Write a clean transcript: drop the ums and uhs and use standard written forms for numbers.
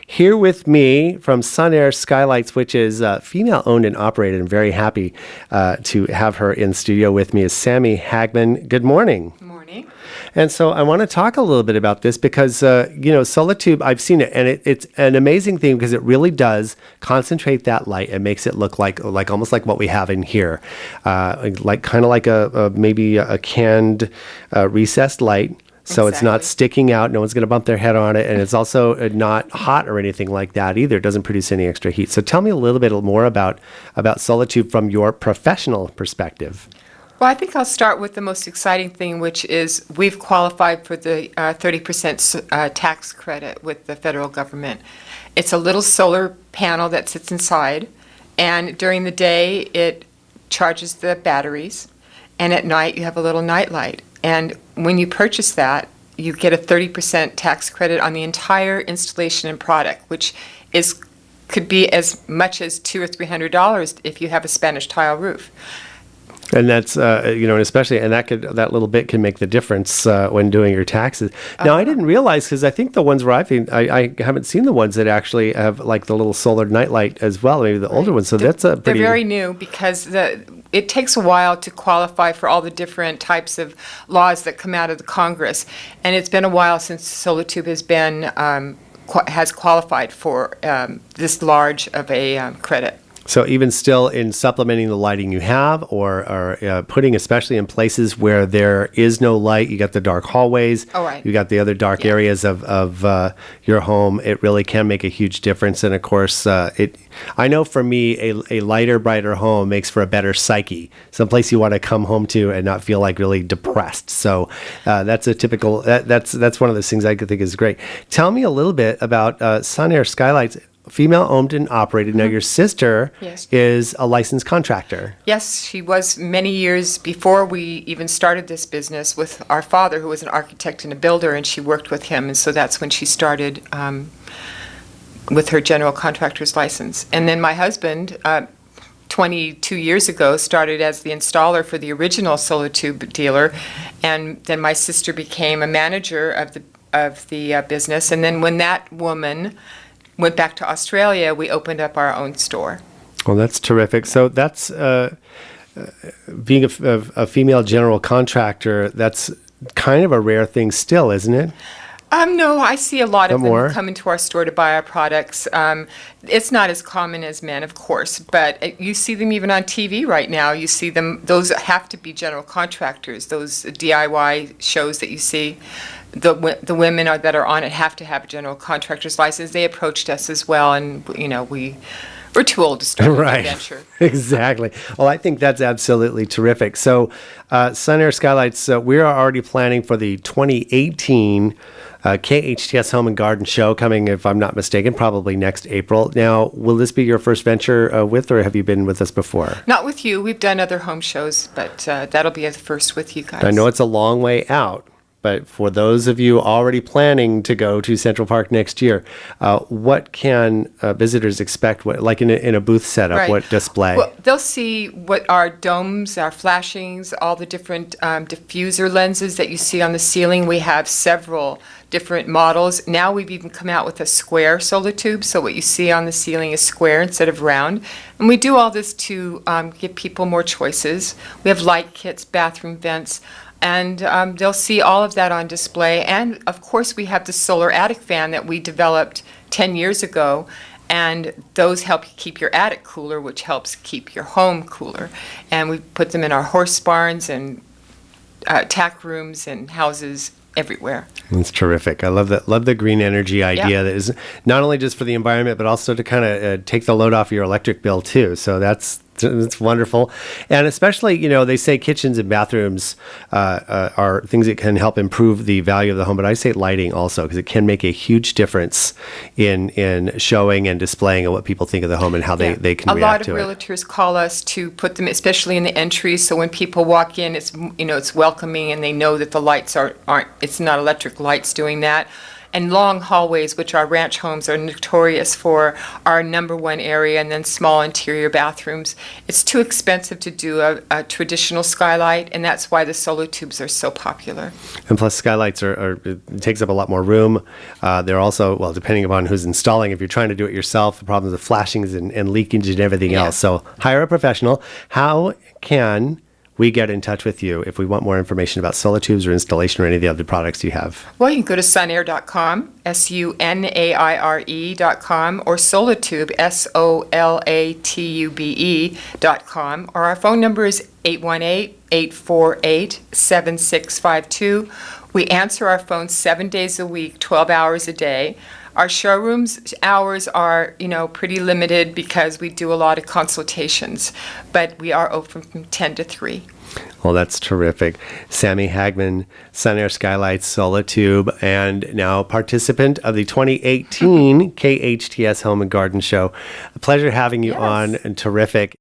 Here with me from SunAire Skylights, which is female owned and operated. I'm very happy to have her in studio with me, is Sami Hagman. Good morning. Good morning. And so I want to talk a little bit about this because, Solatube, I've seen it, and it's an amazing thing because it really does concentrate that light and makes it look like almost like what we have in here, like maybe a canned recessed light. So It's not sticking out. No one's going to bump their head on it. And it's also not hot or anything like that either. It doesn't produce any extra heat. So tell me a little bit more about Solatube from your professional perspective. Well, I think I'll start with the most exciting thing, which is we've qualified for the 30% tax credit with the federal government. It's a little solar panel that sits inside, and during the day it charges the batteries, and at night you have a little night light. And when you purchase that, you get a 30% tax credit on the entire installation and product, which could be as much as $200 or $300 if you have a Spanish tile roof. And that's, and especially, and that little bit can make the difference when doing your taxes. Now, I didn't realize, because I think the ones where I haven't seen the ones that actually have like the little solar nightlight as well, maybe the older ones. So that's a pretty... They're very new because it takes a while to qualify for all the different types of laws that come out of the Congress. And it's been a while since Solatube has qualified for this large of a credit. So even still in supplementing the lighting you have or putting, especially in places where there is no light, you got the dark hallways, you got the other dark areas of your home, it really can make a huge difference. And of course, I know for me, a lighter, brighter home makes for a better psyche, someplace you want to come home to and not feel like really depressed. So that's a typical, that's one of those things I could think is great. Tell me a little bit about SunAire Skylights. Female owned and operated. Now, your sister is a licensed contractor. Yes, she was many years before we even started this business with our father, who was an architect and a builder, and she worked with him. And so that's when she started with her general contractor's license. And then my husband, 22 years ago, started as the installer for the original Solatube dealer. And then my sister became a manager of the business. And then when that woman went back to Australia, we opened up our own store. Well, that's terrific. So that's being a female general contractor, that's kind of a rare thing still, isn't it? No, I see a lot of them come into our store to buy our products. It's not as common as men, of course, but you see them even on TV right now. You see them, those have to be general contractors, those DIY shows that you see. The women that are on it have to have a general contractor's license. They approached us as well, and we're too old to start an adventure. Exactly. Well, I think that's absolutely terrific. So, SunAire Skylights, we are already planning for the 2018 KHTS Home and Garden Show coming, if I'm not mistaken, probably next April. Now, will this be your first venture or have you been with us before? Not with you. We've done other home shows, but that'll be a first with you guys. I know it's a long way out. But for those of you already planning to go to Central Park next year, what can visitors expect? Like in a booth setup, what display? Well, they'll see what our domes, our flashings, all the different diffuser lenses that you see on the ceiling. We have several different models. Now we've even come out with a square Solatube, so what you see on the ceiling is square instead of round. And we do all this to give people more choices. We have light kits, bathroom vents. And they'll see all of that on display. And, of course, we have the solar attic fan that we developed 10 years ago. And those help keep your attic cooler, which helps keep your home cooler. And we put them in our horse barns and tack rooms and houses everywhere. That's terrific. I love that. Love the green energy idea that is not only just for the environment, but also to kind of take the load off your electric bill, too. So that's wonderful. And especially, they say kitchens and bathrooms are things that can help improve the value of the home. But I say lighting also, because it can make a huge difference in showing and displaying of what people think of the home and how they can react to it. A lot of realtors call us to put them, especially in the entries, so when people walk in, it's welcoming and they know that the lights aren't, it's not electric lights doing that. and long hallways, which our ranch homes are notorious for, are number one area, and then small interior bathrooms. It's too expensive to do a traditional skylight, and that's why the Solatubes are so popular. And plus, skylights it takes up a lot more room. They're also, well, depending upon who's installing, if you're trying to do it yourself, the problems of flashings and leakage and everything else. So hire a professional. How can we get in touch with you if we want more information about Solatubes or installation or any of the other products you have? Well, you can go to sunaire.com, SUNAIRE.com, or Solatube, SOLATUBE.com, or our phone number is 818-848-7652. We answer our phones 7 days a week, 12 hours a day. Our showrooms hours are, pretty limited because we do a lot of consultations, but we are open from 10 to 3. Well, that's terrific. Sami Hagman, SunAire Skylights, Solatube, and now participant of the 2018 KHTS Home and Garden Show. A pleasure having you on, and terrific.